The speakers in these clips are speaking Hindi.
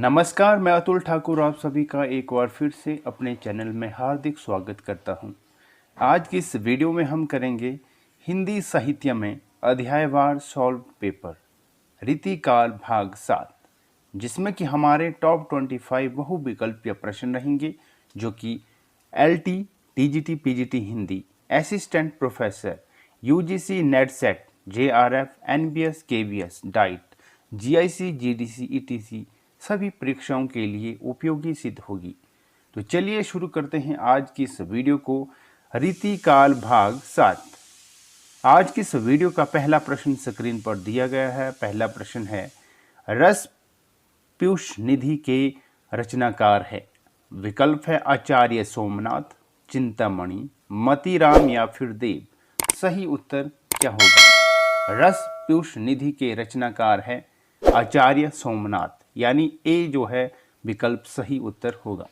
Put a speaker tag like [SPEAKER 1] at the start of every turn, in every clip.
[SPEAKER 1] नमस्कार, मैं अतुल ठाकुर आप सभी का एक बार फिर से अपने चैनल में हार्दिक स्वागत करता हूं। आज की इस वीडियो में हम करेंगे हिंदी साहित्य में अध्यायवार सॉल्व पेपर रीतिकाल भाग 7, जिसमें कि हमारे टॉप 25 बहुविकल्पीय प्रश्न रहेंगे, जो कि LT, TGT, PGT Hindi, assistant professor, UGC, net set, JRF, NBS, KVS, diet, GIC, GDC, ETC सभी परीक्षाओं के लिए उपयोगी सिद्ध होगी। तो चलिए शुरू करते हैं आज की इस वीडियो को। रीतिकाल भाग 7। आज की इस वीडियो का पहला प्रश्न स्क्रीन पर दिया गया है। पहला प्रश्न है, रस पीयूष निधि के रचनाकार है। विकल्प है आचार्य सोमनाथ, चिंतामणि, मतीराम या फिर देव। सही उत्तर क्या होगा? रस पीयूष निधि के रचनाकार है आचार्य सोमनाथ, यानी ए जो है विकल्प सही उत्तर होगा।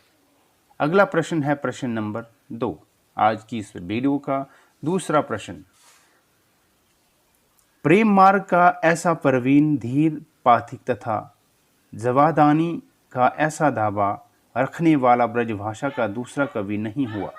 [SPEAKER 1] अगला प्रश्न है प्रश्न नंबर 2, आज की इस वीडियो का दूसरा प्रश्न। प्रेम मार्ग का ऐसा प्रवीण, धीर पाथिक तथा जवादानी का ऐसा दावा रखने वाला ब्रजभाषा का दूसरा कवि नहीं हुआ।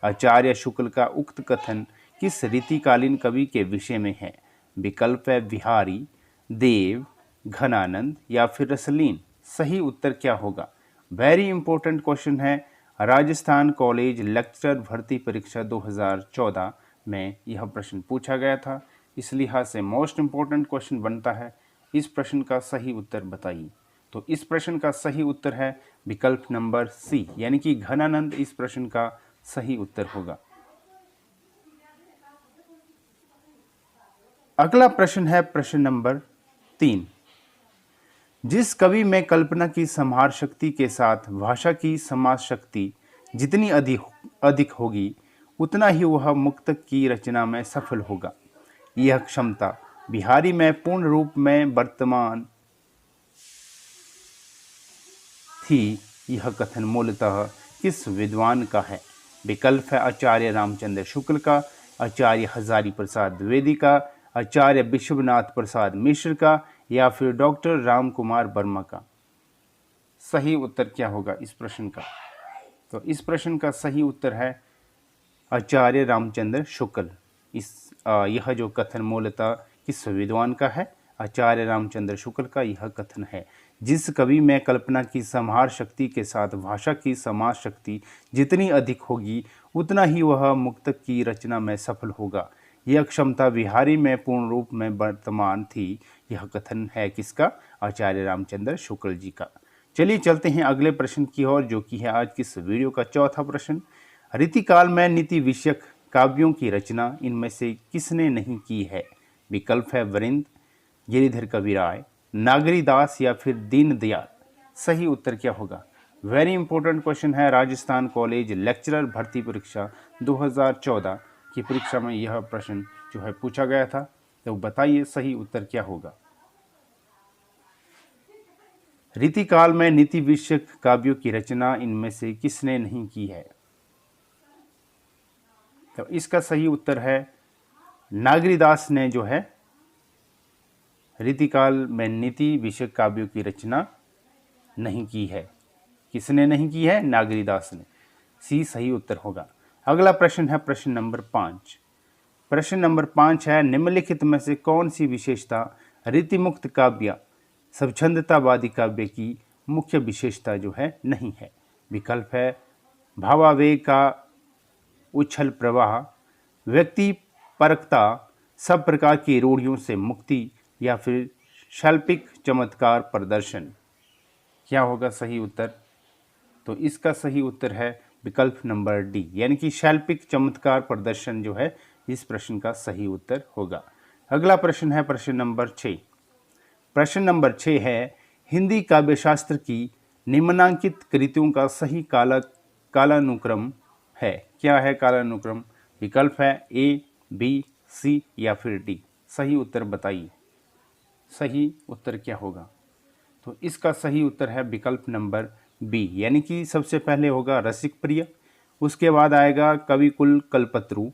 [SPEAKER 1] आचार्य शुक्ल का उक्त कथन किस रीतिकालीन कवि के विषय में है? विकल्प है बिहारी, देव, घनानंद या फिर रसलीन। सही उत्तर क्या होगा? वेरी इंपॉर्टेंट क्वेश्चन है। राजस्थान कॉलेज लेक्चरर भर्ती परीक्षा 2014 में यह प्रश्न पूछा गया था, इस लिहाज से मोस्ट इंपॉर्टेंट क्वेश्चन बनता है। इस प्रश्न का सही उत्तर बताइए। तो इस प्रश्न का सही उत्तर है विकल्प नंबर सी, यानी कि घनानंद इस प्रश्न का सही उत्तर होगा। अगला प्रश्न है प्रश्न नंबर 3। जिस कवि में कल्पना की संहार शक्ति के साथ भाषा की समाज शक्ति जितनी अधिक होगी, उतना ही वह मुक्तक की रचना में सफल होगा। यह क्षमता बिहारी में पूर्ण रूप में वर्तमान थी। यह कथन मूलतः किस विद्वान का है? विकल्प है आचार्य रामचंद्र शुक्ल का, आचार्य हजारी प्रसाद द्विवेदी का, आचार्य विश्वनाथ प्रसाद मिश्र का या फिर डॉक्टर राम कुमार वर्मा का। सही उत्तर क्या होगा इस प्रश्न का? तो इस प्रश्न का सही उत्तर है आचार्य रामचंद्र शुक्ल। यह जो कथन मूलतः किस विद्वान का है? आचार्य रामचंद्र शुक्ल का यह कथन है। जिस कवि में कल्पना की संहार शक्ति के साथ भाषा की समाज शक्ति जितनी अधिक होगी, उतना ही वह मुक्तक की रचना में सफल होगा। यह क्षमता बिहारी में पूर्ण रूप में वर्तमान थी। यह कथन है किसका? आचार्य रामचंद्र शुक्ल जी का। चलिए चलते हैं अगले प्रश्न की ओर, जो कि है आज की इस वीडियो का चौथा प्रश्न। रीतिकाल में नीति विषयक काव्यों की रचना इनमें से किसने नहीं की है? विकल्प है वरिंद, गिरिधर कविराय, नागरीदास या फिर दीनदयाल। सही उत्तर क्या होगा? वेरी इंपॉर्टेंट क्वेश्चन है। राजस्थान कॉलेज लेक्चरर भर्ती परीक्षा 2014 की परीक्षा में यह प्रश्न जो है पूछा गया था। तो बताइए सही उत्तर क्या होगा? रीतिकाल में नीति विषयक काव्यों की रचना इनमें से किसने नहीं की है? तो इसका सही उत्तर है नागरीदास ने जो है रीतिकाल में नीति विषयक काव्यों की रचना नहीं की है। किसने नहीं की है? नागरीदास ने। सी सही उत्तर होगा। अगला प्रश्न है प्रश्न नंबर 5। प्रश्न नंबर 5 है, निम्नलिखित में से कौन सी विशेषता रीतिमुक्त काव्य स्वच्छंदतावादी काव्य की मुख्य विशेषता जो है नहीं है? विकल्प है भावावेग का उछल प्रवाह, व्यक्ति परकता, सब प्रकार की रूढ़ियों से मुक्ति या फिर शैल्पिक चमत्कार प्रदर्शन। क्या होगा सही उत्तर? तो इसका सही उत्तर है विकल्प नंबर डी, यानी कि शैल्पिक चमत्कार प्रदर्शन जो है इस प्रश्न का सही उत्तर होगा। अगला प्रश्न है प्रश्न नंबर 6। प्रश्न नंबर 6 है, हिंदी काव्यशास्त्र की निम्नांकित कृतियों का सही कालानुक्रम है। क्या है कालानुक्रम? विकल्प है ए, बी, सी या फिर डी। सही उत्तर बताइए। सही उत्तर क्या होगा? तो इसका सही उत्तर है विकल्प नंबर बी, यानी कि सबसे पहले होगा रसिक प्रिय, उसके बाद आएगा कविकुल कल्पत्रु,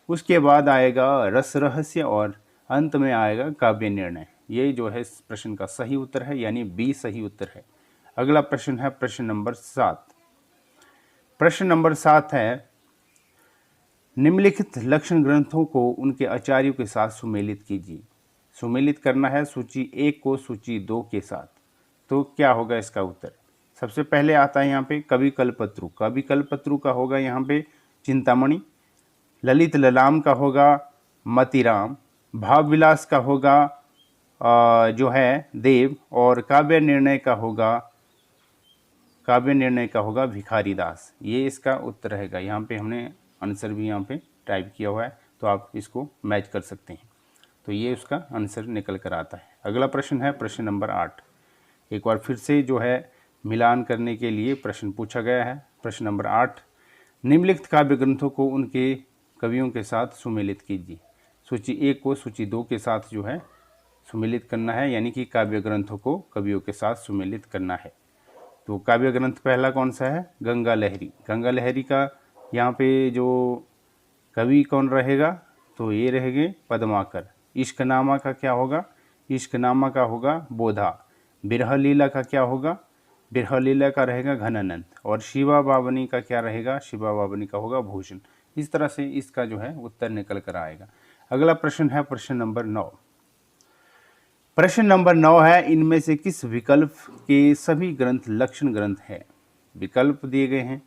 [SPEAKER 1] उसके बाद आएगा रस रहस्य और अंत में आएगा काव्य निर्णय। ये जो है इस प्रश्न का सही उत्तर है, यानी बी सही उत्तर है। अगला प्रश्न है प्रश्न नंबर 7। प्रश्न नंबर 7 है, निम्नलिखित लक्षण ग्रंथों को उनके आचार्यों के साथ सुमेलित कीजिए। सुमेलित करना है सूची 1 को सूची 2 के साथ। तो क्या होगा इसका उत्तर? सबसे पहले आता है यहाँ पे कवि कल्पत्रु। कवि कल्पत्रु का होगा यहाँ पे चिंतामणि। ललित ललाम का होगा मतिराम। भाव विलास का होगा जो है देव। और काव्य निर्णय का होगा भिखारी दास। ये इसका उत्तर रहेगा। यहाँ पे हमने आंसर भी यहाँ पे टाइप किया हुआ है, तो आप इसको मैच कर सकते हैं। तो ये उसका आंसर निकल कर आता है। अगला प्रश्न है प्रश्न नंबर 8। एक बार फिर से जो है मिलान करने के लिए प्रश्न पूछा गया है। प्रश्न नंबर 8, निम्नलिखित काव्य ग्रंथों को उनके कवियों के साथ सुमेलित कीजिए। सूची 1 को सूची 2 के साथ जो है सुमेलित करना है, यानी कि काव्य ग्रंथों को कवियों के साथ सुमेलित करना है। तो काव्य ग्रंथ पहला कौन सा है? गंगा लहरी। गंगा लहरी का यहाँ पे जो कवि कौन रहेगा? तो ये रहेंगे पद्माकर। इश्कनामा का क्या होगा? इश्कनामा का होगा बोधा। बिरह लीला का क्या होगा? बिरह लीला का रहेगा घनानंद। और शिवा बावनी का क्या रहेगा? शिवा बावनी का होगा भूषण। इस तरह से इसका जो है उत्तर निकल कर आएगा। अगला प्रश्न है प्रश्न नंबर 9। प्रश्न नंबर 9 है, इनमें से किस विकल्प के सभी ग्रंथ लक्षण ग्रंथ है? विकल्प दिए गए हैं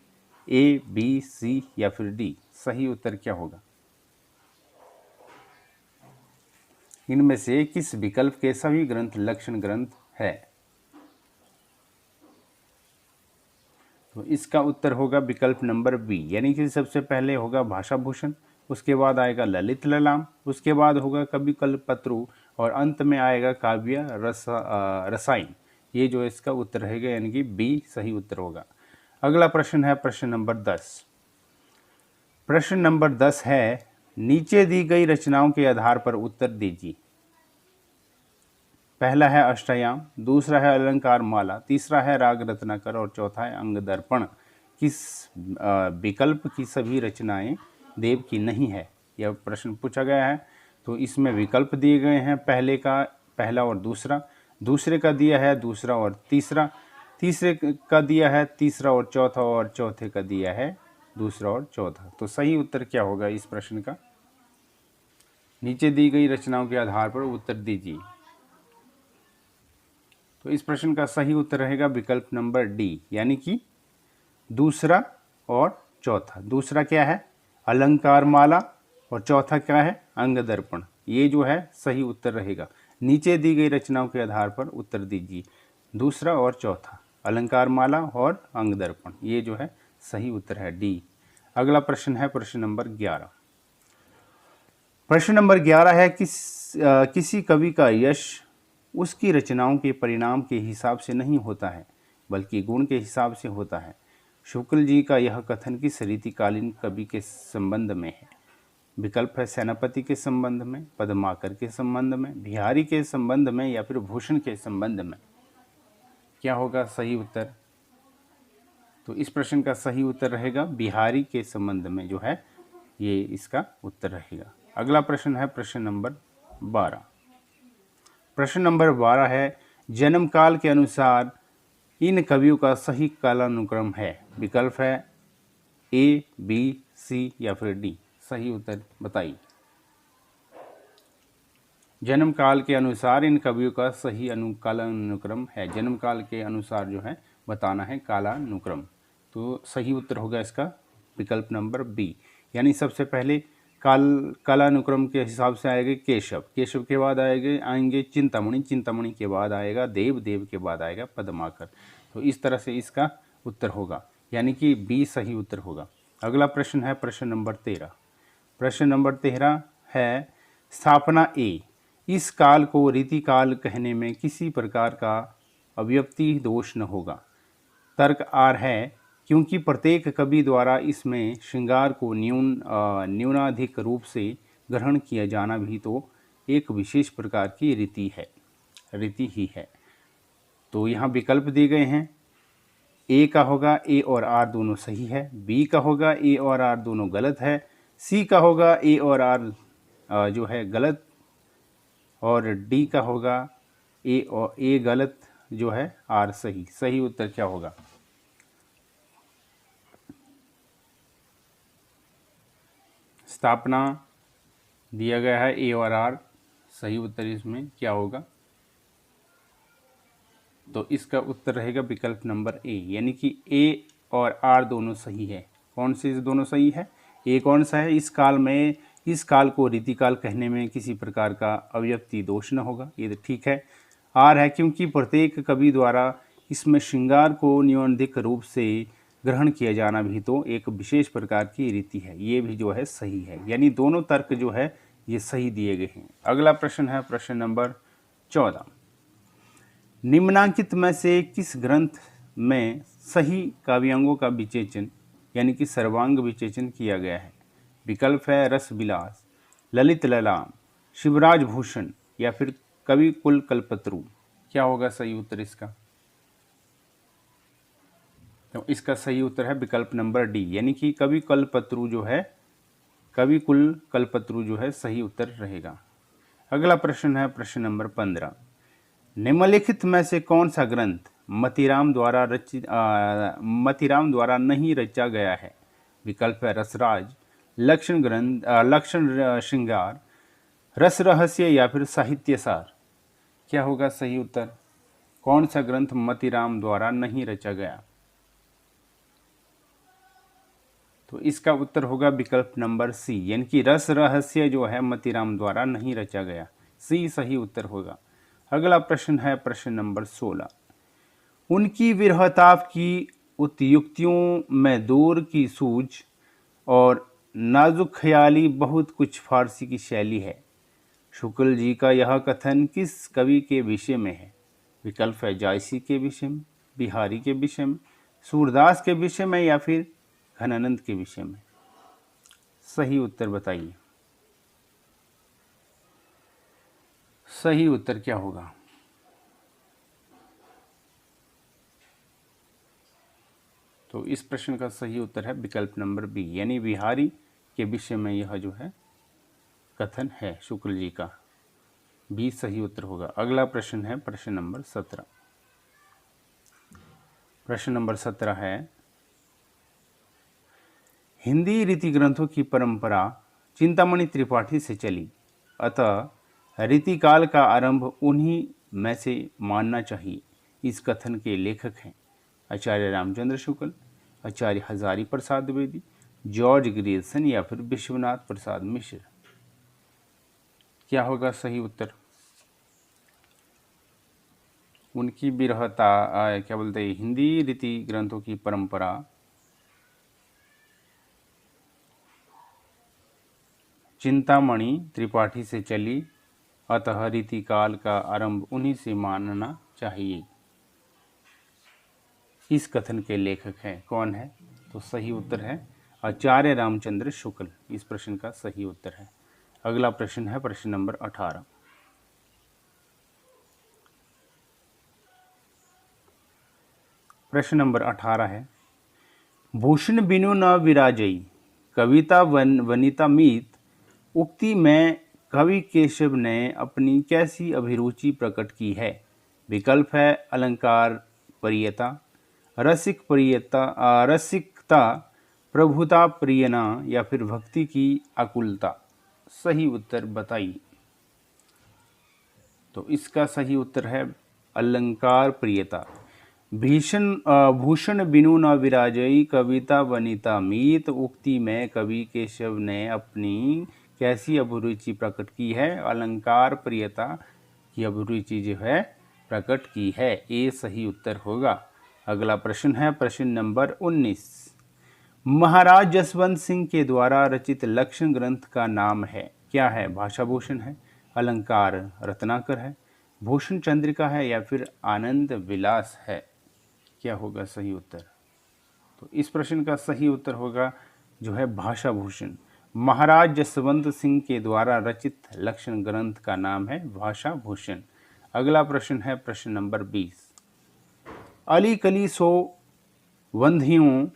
[SPEAKER 1] A, B, C या फिर D। सही उत्तर क्या होगा? इनमें से किस विकल्प के सभी ग्रंथ लक्षण ग्रंथ है? तो इसका उत्तर होगा विकल्प नंबर बी, यानी कि सबसे पहले होगा भाषा भूषण, उसके बाद आएगा ललित ललाम, उसके बाद होगा कवि कल्पत्रु और अंत में आएगा काव्य रसायन। ये जो इसका उत्तर रहेगा, यानी कि बी सही उत्तर होगा। अगला प्रश्न है प्रश्न नंबर 10। प्रश्न नंबर 10 है, नीचे दी गई रचनाओं के आधार पर उत्तर दीजिए। पहला है अष्टयाम, दूसरा है अलंकार माला, तीसरा है राग रत्नाकर और चौथा है अंग दर्पण। किस विकल्प की सभी रचनाएं देव की नहीं है? यह प्रश्न पूछा गया है। तो इसमें विकल्प दिए गए हैं पहले का पहला और दूसरा, दूसरे का दिया है दूसरा और तीसरा, तीसरे का दिया है तीसरा और चौथा, और चौथे का दिया है दूसरा और चौथा। तो सही उत्तर क्या होगा इस प्रश्न का? नीचे दी गई रचनाओं के आधार पर उत्तर दीजिए। तो इस प्रश्न का सही उत्तर रहेगा विकल्प नंबर डी, यानी कि दूसरा और चौथा। दूसरा क्या है? अलंकार माला, और चौथा क्या है? अंग दर्पण। ये जो है सही उत्तर रहेगा। नीचे दी गई रचनाओं के आधार पर उत्तर दीजिए। दूसरा और चौथा, अलंकार माला और अंग दर्पण, ये जो है सही उत्तर है डी। अगला प्रश्न है प्रश्न नंबर 11। प्रश्न नंबर 11 है, किसी कवि का यश उसकी रचनाओं के परिणाम के हिसाब से नहीं होता है, बल्कि गुण के हिसाब से होता है। शुक्ल जी का यह कथन किस रीतिकालीन कवि के संबंध में है? विकल्प है सेनापति के संबंध में, पद्माकर के संबंध में, बिहारी के संबंध में या फिर भूषण के संबंध में। क्या होगा सही उत्तर? तो इस प्रश्न का सही उत्तर रहेगा बिहारी के संबंध में जो है, ये इसका उत्तर रहेगा। अगला प्रश्न है प्रश्न नंबर 12। प्रश्न नंबर 12 है, जन्म काल के अनुसार इन कवियों का सही कालानुक्रम है। विकल्प है A, B, C या फिर D। सही उत्तर बताइए। जन्म काल के अनुसार इन कवियों का सही कालानुक्रम है। जन्म काल के अनुसार जो है बताना है कालानुक्रम। तो सही उत्तर होगा इसका विकल्प नंबर बी, यानी सबसे पहले कालानुक्रम के हिसाब से आएगा केशव, केशव के बाद आएंगे चिंतामणि, चिंतामणि के बाद आएगा देव, देव के बाद आएगा पद्माकर। तो इस तरह से इसका उत्तर होगा, यानी कि बी सही उत्तर होगा। अगला प्रश्न है प्रश्न नंबर 13। प्रश्न नंबर 13 है, स्थापना ए, इस काल को रीतिकाल कहने में किसी प्रकार का अव्यक्ति दोष न होगा। तर्क आर है, क्योंकि प्रत्येक कवि द्वारा इसमें श्रृंगार को न्यूनाधिक रूप से ग्रहण किया जाना भी तो एक विशेष प्रकार की रीति ही है। तो यहाँ विकल्प दिए गए हैं। ए का होगा ए और आर दोनों सही है, बी का होगा ए और आर दोनों गलत है, सी का होगा ए और आर जो है गलत, और डी का होगा ए गलत जो है आर सही। सही उत्तर क्या होगा? स्थापना दिया गया है ए और आर, सही उत्तर इसमें क्या होगा? तो इसका उत्तर रहेगा विकल्प नंबर ए, यानी कि ए और आर दोनों सही है। कौन से दोनों सही है? ए कौन सा है? इस काल में, इस काल को रीतिकाल कहने में किसी प्रकार का अव्यक्ति दोष न होगा, ये तो ठीक है। आर है क्योंकि प्रत्येक कवि द्वारा इसमें श्रृंगार को न्यूनाधिक रूप से ग्रहण किया जाना भी तो एक विशेष प्रकार की रीति है, ये भी जो है सही है। यानी दोनों तर्क जो है ये सही दिए गए हैं। अगला प्रश्न है प्रश्न नंबर 14। निम्नांकित में से किस ग्रंथ में सही काव्यांगों का विचेचन यानी कि सर्वांग विचेचन किया गया है? विकल्प है रस विलास, ललित ललाम, शिवराज भूषण या फिर कवि कुल कल्पतरु। क्या होगा सही उत्तर इसका? तो इसका सही उत्तर है विकल्प नंबर डी, यानी कि कवि कल्पतरु जो है, कवि कुल कल्पतरु जो है सही उत्तर रहेगा। अगला प्रश्न है प्रश्न नंबर 15। निम्नलिखित में से कौन सा ग्रंथ मतीराम द्वारा नहीं रचा गया है? विकल्प है रसराज, लक्षण श्रृंगार, रस रहस्य या फिर साहित्य सार। क्या होगा सही उत्तर? कौन सा ग्रंथ मतीराम द्वारा नहीं रचा गया? तो इसका उत्तर होगा विकल्प नंबर सी, यानी कि रस रहस्य जो है मतीराम द्वारा नहीं रचा गया। सी सही उत्तर होगा। अगला प्रश्न है प्रश्न नंबर 16। उनकी विरहताप की उत्युक्तियों में दूर की सूझ और नाजुक ख्याली बहुत कुछ फारसी की शैली है। शुक्ल जी का यह कथन किस कवि के विषय में है? विकल्प है जायसी के विषय में, बिहारी के विषय में, सूरदास के विषय में या फिर घनानंद के विषय में। सही उत्तर बताइए। सही उत्तर क्या होगा? तो इस प्रश्न का सही उत्तर है विकल्प नंबर बी, यानी बिहारी के विषय में यह जो है कथन है शुक्ल जी का। बी सही उत्तर होगा। अगला प्रश्न है प्रश्न नंबर 17। प्रश्न नंबर 17 है, हिंदी रीति ग्रंथों की परंपरा चिंतामणि त्रिपाठी से चली, अतः रीतिकाल का आरंभ उन्हीं में से मानना चाहिए। इस कथन के लेखक हैं आचार्य रामचंद्र शुक्ल, आचार्य हजारी प्रसाद द्विवेदी, जॉर्ज ग्रियर्सन या फिर विश्वनाथ प्रसाद मिश्र। क्या होगा सही उत्तर? उनकी विरहता क्या बोलते हैं, हिंदी रीति ग्रंथों की परंपरा चिंतामणि त्रिपाठी से चली, अतः रीतिकाल का आरंभ उन्हीं से मानना चाहिए। इस कथन के लेखक हैं कौन है? तो सही उत्तर है आचार्य रामचंद्र शुक्ल। इस प्रश्न का सही उत्तर है। अगला प्रश्न है प्रश्न नंबर 18। प्रश्न नंबर 18 है, भूषण बिनु न विराजई कविता वनिता मीत उक्ति में कवि केशव ने अपनी कैसी अभिरुचि प्रकट की है? विकल्प है अलंकार प्रियता, रसिकता, प्रभुता प्रियना या फिर भक्ति की आकुलता। सही उत्तर बताइए। तो इसका सही उत्तर है अलंकार प्रियता। भूषण बिनु न विराजई कविता वनिता मीत उक्ति में कवि केशव ने अपनी कैसी अभिरुचि प्रकट की है? अलंकार प्रियता की अभिरुचि जो है प्रकट की है। ये सही उत्तर होगा। अगला प्रश्न है प्रश्न नंबर 19। महाराज जसवंत सिंह के द्वारा रचित लक्षण ग्रंथ का नाम है? क्या है? भाषा भूषण है, अलंकार रत्नाकर है, भूषण चंद्रिका है या फिर आनंद विलास है। क्या होगा सही उत्तर? तो इस प्रश्न का सही उत्तर होगा जो है भाषा भूषण। महाराज जसवंत सिंह के द्वारा रचित लक्षण ग्रंथ का नाम है भाषा भूषण। अगला प्रश्न है प्रश्न नंबर 20। अली कली सो वंधियों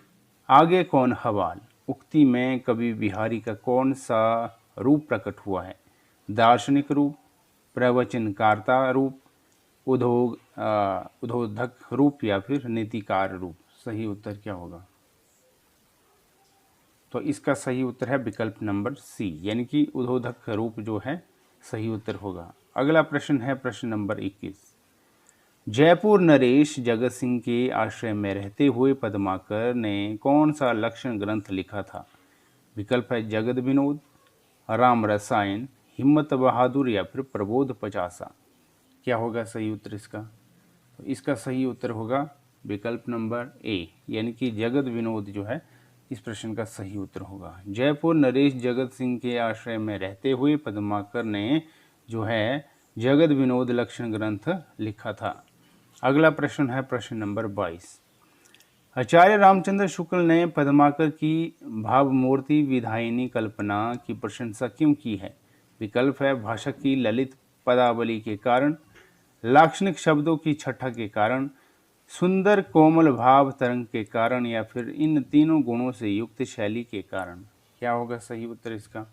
[SPEAKER 1] आगे कौन हवाल उक्ति में कवि बिहारी का कौन सा रूप प्रकट हुआ है? दार्शनिक रूप, प्रवचनकार्ता रूप, उद्बोधक रूप या फिर नीतिकार रूप। सही उत्तर क्या होगा? तो इसका सही उत्तर है विकल्प नंबर सी, यानी कि उद्बोधक रूप जो है सही उत्तर होगा। अगला प्रश्न है प्रश्न नंबर 21। जयपुर नरेश जगत सिंह के आश्रय में रहते हुए पद्माकर ने कौन सा लक्षण ग्रंथ लिखा था? विकल्प है जगत विनोद, राम रसायन, हिम्मत बहादुर या फिर प्रबोध पचासा। क्या होगा सही उत्तर इसका? तो इसका सही उत्तर होगा विकल्प नंबर ए, यानी कि जगत विनोद जो है इस प्रश्न का सही उत्तर होगा। जयपुर नरेश जगत सिंह के आश्रय में रहते हुए पद्माकर ने जो है जगत विनोद लक्षण ग्रंथ लिखा था। अगला प्रश्न है प्रश्न नंबर 22। आचार्य रामचंद्र शुक्ल ने पद्माकर की भावमूर्ति विधायिनी कल्पना की प्रशंसा क्यों की है? विकल्प है भाषा की ललित पदावली के कारण, लाक्षणिक शब्दों की छठा के कारण, सुंदर कोमल भाव तरंग के कारण या फिर इन तीनों गुणों से युक्त शैली के कारण। क्या होगा सही उत्तर इसका?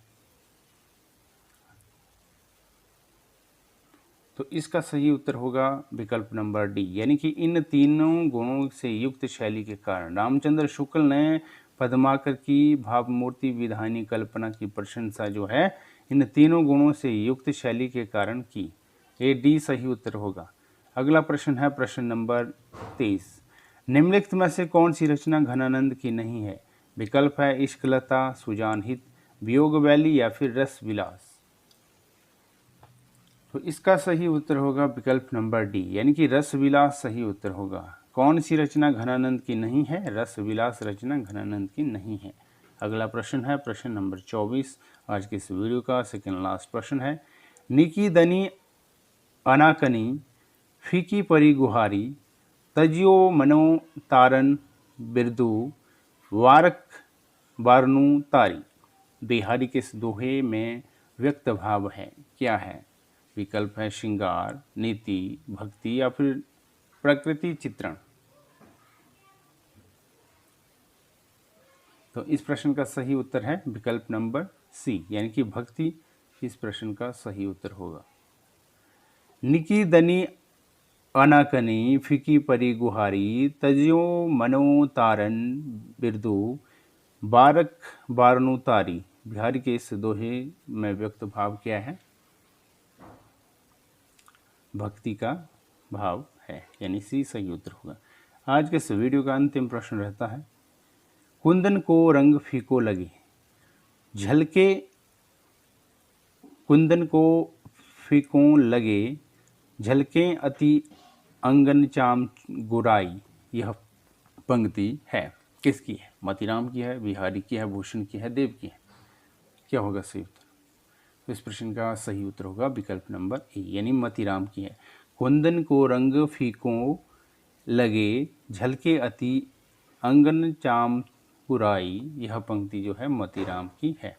[SPEAKER 1] तो इसका सही उत्तर होगा विकल्प नंबर डी, यानी कि इन तीनों गुणों से युक्त शैली के कारण रामचंद्र शुक्ल ने पद्माकर की भावमूर्ति विधानी कल्पना की प्रशंसा जो है इन तीनों गुणों से युक्त शैली के कारण की। ए डी सही उत्तर होगा। अगला प्रश्न है प्रश्न नंबर 23। निम्नलिखित में से कौन सी रचना घनानंद की नहीं है? विकल्प है इश्कलता, सुजान हित, वियोग वैली या फिर रस विलास। तो इसका सही उत्तर होगा विकल्प नंबर डी, यानी कि रस विलास सही उत्तर होगा। कौन सी रचना घनानंद की नहीं है? रस विलास रचना घनानंद की नहीं है। अगला प्रश्न है प्रश्न नंबर 24। आज के इस वीडियो का सेकंड लास्ट प्रश्न है। निकी दनी अनाकनी फीकी परी गुहारी, तजियो मनो तारन बिरदू, वारक बारनू तारी, बिहारी के इस दोहे में व्यक्त भाव है क्या है? विकल्प है श्रृंगार, नीति, भक्ति या फिर प्रकृति चित्रण। तो इस प्रश्न का सही उत्तर है विकल्प नंबर सी, यानी कि भक्ति इस प्रश्न का सही उत्तर होगा। निकी दनी अनाकनी फीकी परी गुहारी, तजियो मनो तारन बिरदू, बारक बारनू तारी, बिहारी के इस दोहे में व्यक्त भाव क्या है? भक्ति का भाव है, यानी सी सही उत्तर होगा। आज के इस वीडियो का अंतिम प्रश्न रहता है। कुंदन को रंग फीको लगे, झलके कुंदन को फीको लगे, झलके अति अंगन चाम गुराई, यह पंक्ति है किसकी है? मतीराम की है, बिहारी की है, भूषण की है, देव की है। क्या होगा सही उत्तर? तो इस प्रश्न का सही उत्तर होगा विकल्प नंबर ए, यानी मतीराम की है। कुंदन को रंग फीको लगे, झलके अति अंगन चाम पुराई, यह पंक्ति जो है मतीराम की है,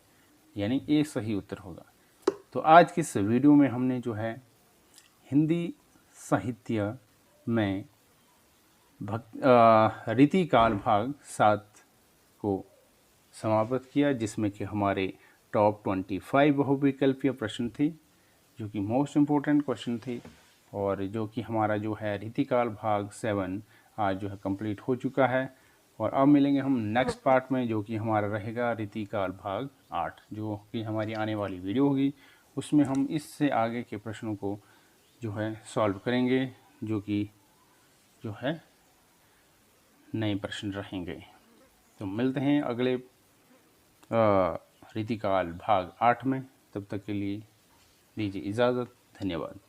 [SPEAKER 1] यानी ए सही उत्तर होगा। तो आज की इस वीडियो में हमने जो है हिंदी साहित्य में रीतिकाल भाग 7 को समाप्त किया, जिसमें कि हमारे टॉप 25 बहुविकल्पीय प्रश्न थे, जो कि मोस्ट इम्पोर्टेंट क्वेश्चन थे, और जो कि हमारा जो है रीतिकाल भाग 7 आज जो है कंप्लीट हो चुका है। और अब मिलेंगे हम नेक्स्ट पार्ट में, जो कि हमारा रहेगा रीतिकाल भाग 8, जो कि हमारी आने वाली वीडियो होगी। उसमें हम इससे आगे के प्रश्नों को जो है सॉल्व करेंगे, जो कि जो है नए प्रश्न रहेंगे। तो मिलते हैं अगले रीतिकाल भाग 8 में। तब तक के लिए दीजिए इजाज़त। धन्यवाद।